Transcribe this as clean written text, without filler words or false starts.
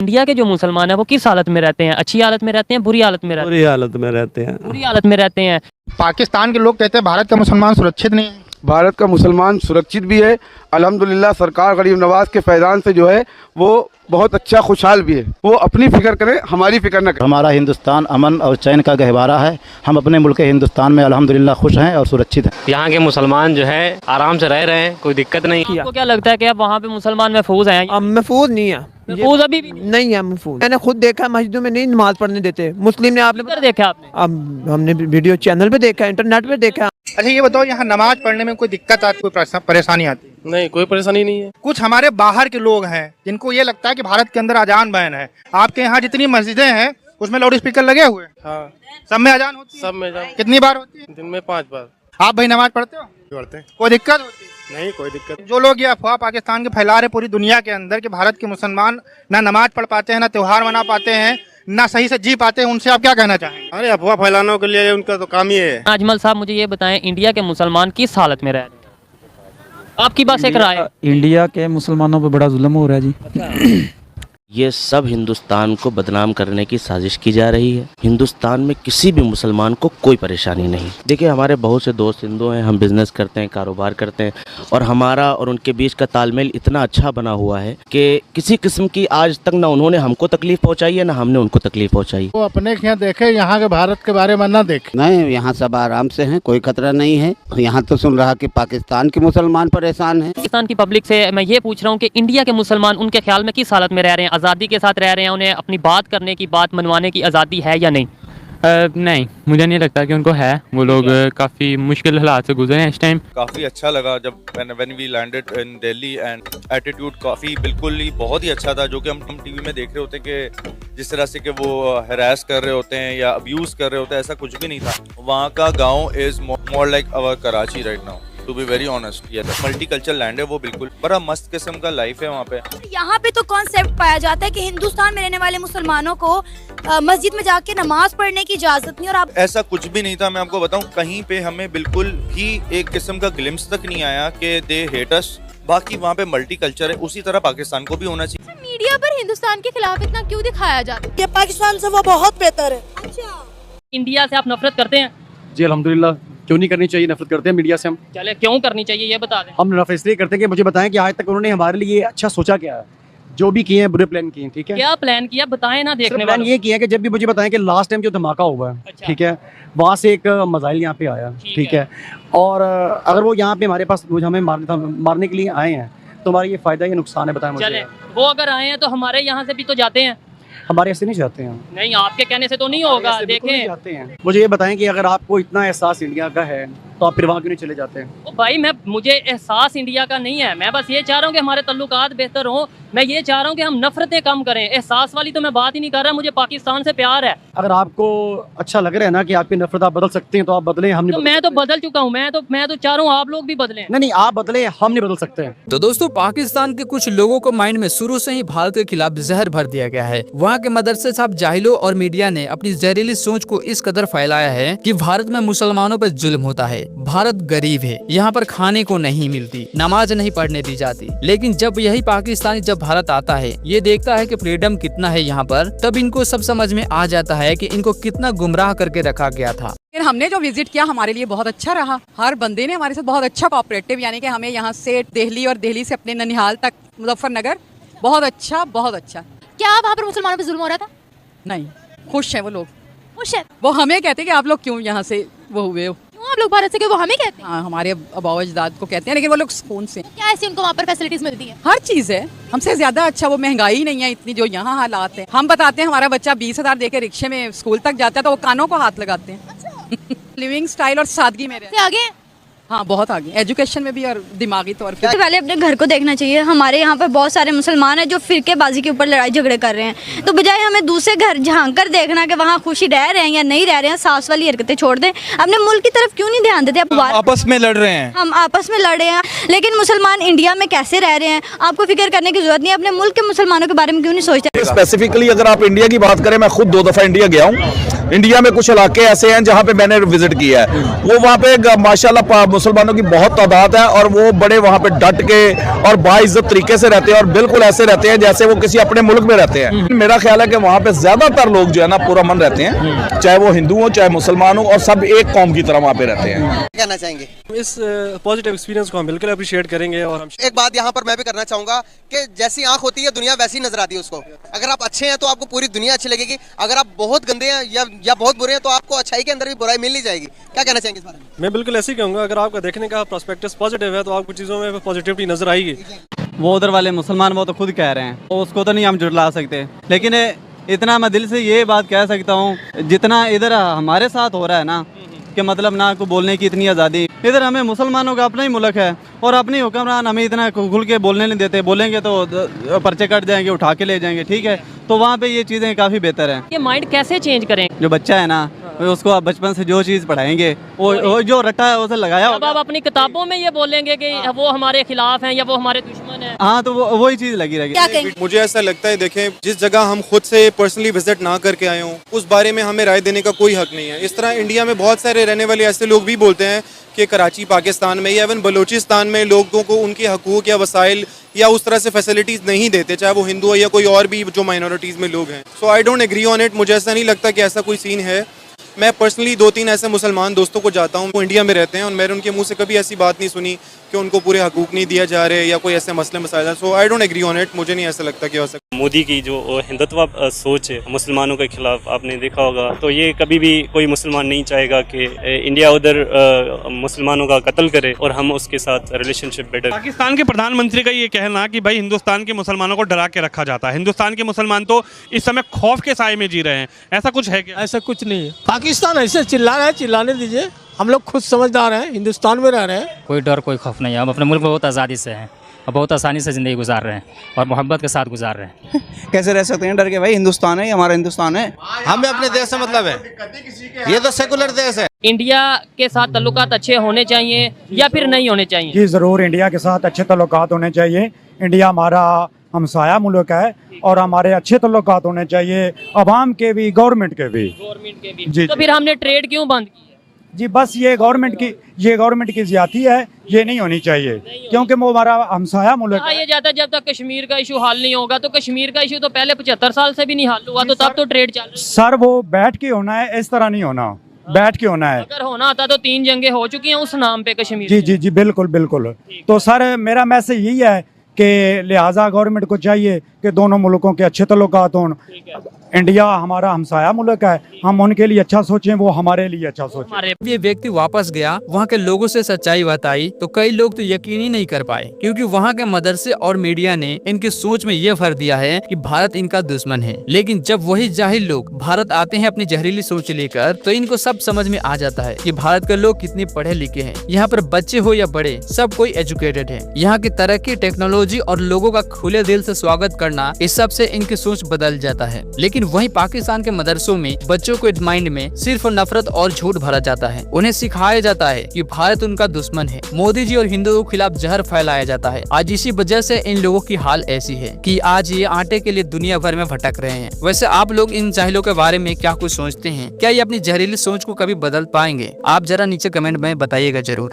India के जो मुसलमान हैं वो किस हालत में रहते हैं? अच्छी हालत में रहते हैं, बुरी हालत में रहते बुरी हालत में रहते हैं। बुरी हालत में रहते हैं। पाकिस्तान के लोग कहते हैं भारत का मुसलमान सुरक्षित नहीं है। भारत का मुसलमान सुरक्षित भी है, अल्हम्दुलिल्लाह। सरकार गरीब नवाज के फैज़ान से जो है वो बहुत अच्छा खुशहाल भी है। वो अपनी फिक्र करें, हमारी फिक्र न करें। हमारा हिंदुस्तान अमन और चैन का गहवारा है। हम अपने मुल्क हिंदुस्तान में अल्हम्दुलिल्लाह खुश हैं और सुरक्षित हैं। यहाँ के मुसलमान जो है आराम से रह रहे हैं, कोई दिक्कत नहीं। आपको क्या लगता है कि अब वहाँ पे मुसलमान महफूज हैं? महफूज नहीं है, महफूज अभी भी नहीं है महफूज। मैंने खुद देखा मस्जिदों में नहीं नमाज पढ़ने देते मुस्लिम ने। आपने किधर देखा आपने? अब हमने वीडियो चैनल पे देखा, इंटरनेट पे देखा। अच्छा ये बताओ, यहाँ नमाज पढ़ने में कोई दिक्कत आती, कोई परेशानी आती? नहीं, कोई परेशानी नहीं है। कुछ हमारे बाहर के लोग हैं जिनको ये लगता है कि भारत के अंदर अजान बैन है। आपके यहाँ जितनी मस्जिदें हैं उसमें लाउड स्पीकर लगे हुए हैं? हाँ, सब में अजान होती है? सब में कितनी बार होती है? दिन में 5 बार। आप भाई नमाज पढ़ते हो? पढ़ते हैं। कोई दिक्कत होती है? नहीं, कोई दिक्कत। जो लोग ये अफवाह पाकिस्तान के फैला रहे पूरी दुनिया के अंदर कि भारत के मुसलमान ना नमाज पढ़ पाते हैं, ना त्योहार मना पाते हैं, ना सही से जी पाते हैं, उनसे आप क्या कहना चाहेंगे? अरे अफवाह फैलाने के लिए उनका तो काम ही है। अजमल साहब मुझे ये बताएं, इंडिया के मुसलमान किस हालत में रह रहे हैं? आपकी बस एक राय। इंडिया के मुसलमानों पे बड़ा जुल्म हो रहा है जी। ये सब हिंदुस्तान को बदनाम करने की साजिश की जा रही है। हिंदुस्तान में किसी भी मुसलमान को कोई परेशानी नहीं। देखिए, हमारे बहुत से दोस्त हिंदू हैं, हम बिजनेस करते हैं, कारोबार करते हैं, और हमारा और उनके बीच का तालमेल इतना अच्छा बना हुआ है कि किसी किस्म की आज तक ना उन्होंने हमको तकलीफ पहुंचाई है, ना हमने उनको तकलीफ पहुंचाई। वो अपने यहाँ देखे, यहाँ के भारत के बारे में ना देखे। नहीं, यहाँ सब आराम से हैं, कोई खतरा नहीं है। यहाँ तो सुन रहा कि पाकिस्तान के मुसलमान परेशान हैं। पाकिस्तान की पब्लिक से मैं ये पूछ रहा हूँ कि इंडिया के मुसलमान उनके ख्याल में किस हालत में रह रहे हैं? आज़ादी के साथ रह रहे हैं, उन्हें अपनी बात करने की, बात मनवाने की आज़ादी है या नहीं? नहीं, मुझे नहीं लगता कि उनको है। वो लोग काफ़ी मुश्किल हालात से गुजरे हैं इस टाइम। काफ़ी अच्छा लगा जब when we landed in Delhi, and attitude काफ़ी बिल्कुल ही बहुत ही अच्छा था, जो कि हम टीवी में देख रहे होते हैं कि जिस तरह से कि वो हरास कर रहे होते हैं या अब्यूज़ कर रहे होते हैं, ऐसा कुछ भी नहीं था। वहाँ का गाँव is more like our Karachi right now, to be very honest. ये मल्टीकल्चरल लैंड है वो, बिल्कुल बड़ा मस्त किस्म का लाइफ है वहाँ पे। यहाँ पे तो कॉन्सेप्ट पाया जाता है कि हिंदुस्तान में रहने वाले मुसलमानों को मस्जिद में जाके नमाज पढ़ने की इजाजत नहीं, और आप ऐसा कुछ भी नहीं था। मैं आपको बताऊं, कहीं पे हमें बिल्कुल भी एक किस्म का ग्लिम्स तक नहीं आया कि दे हेट अस। बाकी वहाँ पे मल्टीकल्चर है, उसी तरह पाकिस्तान को भी होना चाहिए। मीडिया पर हिंदुस्तान के खिलाफ इतना क्यों दिखाया जाता है? पाकिस्तान से वो बहुत बेहतर है। अच्छा, इंडिया से आप नफरत करते हैं? जी अल्हम्दुलिल्लाह। क्यों नहीं करनी चाहिए, नफरत करते हैं मीडिया से हम। चले, क्यों करनी चाहिए ये बता दें। हम नफरत इसलिए करते हैं कि मुझे बताएं कि आज तक उन्होंने हमारे लिए अच्छा सोचा क्या है। जो भी किए हैं बुरे प्लान किए हैं, ठीक है। क्या प्लान किया बताएं ना, देखने प्लान वालों। ये किया कि जब भी मुझे बताएं कि लास्ट टाइम जो धमाका हुआ है, अच्छा। ठीक है, वहाँ से एक मिसाइल यहाँ पे आया, ठीक है, और अगर वो यहाँ पे हमारे पास हमें मारने के लिए आए हैं तो हमारा ये फायदा या नुकसान है, बताएं चले, मुझे। वो अगर आए हैं तो हमारे यहाँ से भी तो जाते हैं। हमारे ऐसे नहीं जाते हैं। नहीं, आपके कहने से तो नहीं होगा। देखें, जाते हैं। मुझे ये बताएं कि अगर आपको इतना एहसास इंडिया का है तो आप फिर वहाँ क्यों नहीं चले जाते हैं? ओ भाई, मुझे एहसास इंडिया का नहीं है। मैं बस ये चाह रहा हूँ कि हमारे तल्लुकात बेहतर हों। मैं ये चाह रहा हूँ कि हम नफरतें कम करें। एहसास वाली तो मैं बात ही नहीं कर रहा। मुझे पाकिस्तान से प्यार है। अगर आपको अच्छा लग रहा है ना कि आपकी नफरत आप बदल सकते हैं तो आप बदलें। हम नहीं, मैं तो बदल चुका हूँ। मैं तो चाह रहा हूँ आप लोग भी बदलें। नहीं, आप बदले, हम नहीं बदल सकते हैं। तो दोस्तों, पाकिस्तान के कुछ लोगों को माइंड में शुरू से ही भारत के खिलाफ जहर भर दिया गया है। वहाँ के मदरसे साहब, जाहिलों और मीडिया ने अपनी जहरीली सोच को इस कदर फैलाया है कि भारत में मुसलमानों पर जुल्म होता है। भारत गरीब है, यहाँ पर खाने को नहीं मिलती, नमाज नहीं पढ़ने दी जाती। लेकिन जब यही पाकिस्तानी जब भारत आता है, ये देखता है कि फ्रीडम कितना है यहाँ पर, तब इनको सब समझ में आ जाता है कि इनको कितना गुमराह करके रखा गया था। लेकिन हमने जो विजिट किया हमारे लिए बहुत अच्छा रहा। हर बंदे ने हमारे साथ बहुत अच्छा कोऑपरेटिव, यानी कि हमें यहाँ से दिल्ली और दिल्ली से अपने ननिहाल तक मुजफ्फरनगर, बहुत अच्छा, बहुत अच्छा। क्या वहाँ पर मुसलमानों पे जुल्म हो रहा था? नहीं, खुश है वो लोग, खुश है। वो हमें कहते कि आप लोग क्यों यहाँ से वो हुए हो। आप लोग भारत से क्यों? वो हमें कहते हैं। हाँ, हमारे अबाव अजदाद को कहते हैं, लेकिन वो लोग सुकून से। क्या ऐसी उनको वहाँ पर फैसिलिटीज मिलती है? हर चीज़ है, हमसे ज्यादा अच्छा। वो महंगाई नहीं है इतनी जो यहाँ हालात है। हम बताते हैं हमारा बच्चा 20,000 देके रिक्शे में स्कूल तक जाता है तो वो कानों को हाथ लगाते हैं। लिविंग स्टाइल और सादगी में आगे। हाँ, बहुत आगे, एजुकेशन में भी और दिमागी तौर पे। पहले अपने घर को देखना चाहिए। हमारे यहाँ पर बहुत सारे मुसलमान हैं जो फिरकेबाजी के ऊपर लड़ाई झगड़े कर रहे हैं, तो बजाय हमें दूसरे घर झांक कर देखना कि वहाँ खुशी रह रहे हैं या नहीं रह रहे हैं, सास वाली हरकतें छोड़ दें। अपने मुल्क की तरफ क्यों नहीं ध्यान देते? आप आपस में लड़ रहे हैं, हम आपस में लड़ रहे हैं, लेकिन मुसलमान इंडिया में कैसे रह रहे हैं आपको फिक्र करने की जरूरत नहीं है। अपने मुल्क के मुसलमानों के बारे में क्यों नहीं सोचते? स्पेसिफिकली अगर आप इंडिया की बात करें, मैं खुद 2 दफा इंडिया गया हूँ। इंडिया में कुछ इलाके ऐसे हैं जहाँ पे मैंने विजिट किया है, वो वहाँ पे माशाल्लाह मुसलमानों की बहुत तादाद है और वो बड़े वहाँ पे डट के और बाइज्जत तरीके से रहते हैं और बिल्कुल ऐसे रहते हैं जैसे वो किसी अपने मुल्क में रहते हैं। मेरा ख्याल है कि वहाँ पे ज्यादातर लोग जो है ना पुरअमन रहते हैं, चाहे वो हिंदू हो चाहे मुसलमान हो, और सब एक कौम की तरह वहाँ पे रहते हैं। कहना चाहेंगे इस पॉजिटिव एक्सपीरियंस को हम बिल्कुल अप्रिशिएट करेंगे। और हम एक बात यहाँ पर मैं भी करना चाहूंगा कि जैसी आंख होती है दुनिया वैसी नजर आती है उसको। अगर आप अच्छे हैं तो आपको पूरी दुनिया अच्छी लगेगी, अगर आप बहुत गंदे हैं या बहुत बुरे हैं तो आपको अच्छाई के अंदर भी बुराई मिल नहीं जाएगी। क्या कहना चाहेंगे इस बारे में? मैं बिल्कुल ऐसे ही कहूँगा, अगर आपका देखने का प्रोस्पेक्टस पॉजिटिव है तो आपको चीज़ों में पॉजिटिविटी नजर आएगी। वो उधर वाले मुसलमान वो तो खुद कह रहे हैं, उसको तो नहीं हम जुटला सकते, लेकिन इतना मैं दिल से ये बात कह सकता हूँ, जितना इधर हमारे साथ हो रहा है ना कि मतलब ना को बोलने की इतनी आज़ादी, इधर हमें मुसलमानों का अपना ही मुल्क है और अपने हुक्मरान हमें इतना खुल के बोलने नहीं देते, बोलेंगे तो पर्चे कट जाएंगे, उठा के ले जाएंगे, ठीक है। तो वहाँ पे ये चीज़ें काफ़ी बेहतर हैं। ये माइंड कैसे चेंज करें? जो बच्चा है ना उसको आप बचपन से जो चीज़ पढ़ाएंगे वो जो रट्टा है उसे लगाया। अब आप अपनी किताबों में ये बोलेंगे कि वो हमारे खिलाफ हैं या वो हमारे दुश्मन हैं। हाँ, तो वही चीज़ लगी रहेगी। मुझे ऐसा लगता है, देखें, जिस जगह हम खुद से पर्सनली विजिट ना करके आए हों उस बारे में हमें राय देने का कोई हक नहीं है। इस तरह इंडिया में बहुत सारे रहने वाले ऐसे लोग भी बोलते हैं कि कराची पाकिस्तान में या इवन बलूचिस्तान में लोगों को उनके हकूक़ या वसाइल या उस तरह से फैसिलिटीज़ नहीं देते, चाहे वो हिंदू हो या कोई और भी जो माइनॉरिटीज़ में लोग हैं। So I don't agree on it. मुझे ऐसा नहीं लगता कि ऐसा कोई सीन है। मैं पर्सनली 2-3 ऐसे मुसलमान दोस्तों को जाता हूँ, वो इंडिया में रहते हैं, और मैंने उनके मुंह से कभी ऐसी बात नहीं सुनी कि उनको पूरे हकूक़ नहीं दिया जा रहे या कोई ऐसे मसले मसाइल। So I don't agree on it. मुझे नहीं ऐसा लगता कि हो सकता। मोदी की जो हिंदुत्व सोच है मुसलमानों के खिलाफ, आपने देखा होगा, तो ये कभी भी कोई मुसलमान नहीं चाहेगा कि इंडिया उधर मुसलमानों का कत्ल करे और हम उसके साथ रिलेशनशिप बेटर। पाकिस्तान के प्रधानमंत्री का ये कहना कि भाई हिंदुस्तान के मुसलमानों को डरा के रखा जाता है, हिंदुस्तान के मुसलमान तो इस समय खौफ के साए में जी रहे हैं, ऐसा कुछ है क्या? ऐसा कुछ नहीं है। पाकिस्तान ऐसे चिल्ला रहा है, चिल्लाने दीजिए, हम लोग खुद समझदार हैं, हिंदुस्तान में रह रहे हैं। कोई डर कोई खौफ नहीं है। हम अपने मुल्क में बहुत आज़ादी से हैं और बहुत आसानी से ज़िंदगी गुजार रहे हैं और मोहब्बत के साथ गुजार रहे हैं। कैसे रह सकते हैं डर के? भाई हिंदुस्तान है, हमारा हिंदुस्तान है, हमें अपने देश से मतलब है, ये तो सेकुलर देश है। इंडिया के साथ ताल्लुकात अच्छे होने चाहिए या फिर नहीं होने चाहिए? जी ज़रूर, इंडिया के साथ अच्छे ताल्लुकात होने चाहिए। इंडिया हमारा हमसाया मुल्क है और हमारे अच्छे ताल्लुकात होने चाहिए, अवाम के भी, गवर्नमेंट के भी। जी, तो फिर हमने ट्रेड क्यों बंद की? जी बस ये गवर्नमेंट की ज्यादती है, ये नहीं होनी चाहिए क्योंकि वो हमारा हमसाया मुल्क है। ये जाता है, जब तक कश्मीर का इशू हल नहीं होगा, तो कश्मीर का इशू तो पहले 75 साल से भी नहीं हल हुआ, तो तब तो ट्रेड चल रहा है। सर वो बैठ के होना है, इस तरह नहीं होना, बैठ के होना है। अगर होना था तो 3 जंगें हो चुकी हैं उस नाम पे कश्मीर। जी जी जी, बिल्कुल बिल्कुल। तो सर मेरा मैसेज यही है कि लिहाजा गवर्नमेंट को चाहिए कि दोनों मुल्कों के अच्छे ताल्लुकात हों। इंडिया हमारा हमसाया मुल्क है, हम उनके लिए अच्छा सोचें, वो हमारे लिए अच्छा सोचें। ये व्यक्ति वापस गया, वहाँ के लोगों से सच्चाई बताई तो कई लोग तो यकीन ही नहीं कर पाए, क्योंकि वहाँ के मदरसे और मीडिया ने इनकी सोच में ये भर दिया है कि भारत इनका दुश्मन है। लेकिन जब वही जाहिल लोग भारत आते हैं अपनी जहरीली सोच लेकर, तो इनको सब समझ में आ जाता है कि भारत के लोग कितने पढ़े लिखे हैं। यहाँ पर बच्चे हो या बड़े, सब कोई एजुकेटेड है। यहाँ की तरक्की, टेक्नोलॉजी और लोगों का खुले दिल से स्वागत करना, इस सब से इनकी सोच बदल जाता है। लेकिन वहीं पाकिस्तान के मदरसों में बच्चों के माइंड में सिर्फ नफरत और झूठ भरा जाता है। उन्हें सिखाया जाता है कि भारत उनका दुश्मन है। मोदी जी और हिंदुओं के खिलाफ जहर फैलाया जाता है। आज इसी वजह से इन लोगों की हाल ऐसी है कि आज ये आटे के लिए दुनिया भर में भटक रहे हैं। वैसे आप लोग इन जाहिलों के बारे में क्या कुछ सोचते हैं? क्या ये अपनी जहरीली सोच को कभी बदल पाएंगे? आप जरा नीचे कमेंट में बताइएगा जरूर।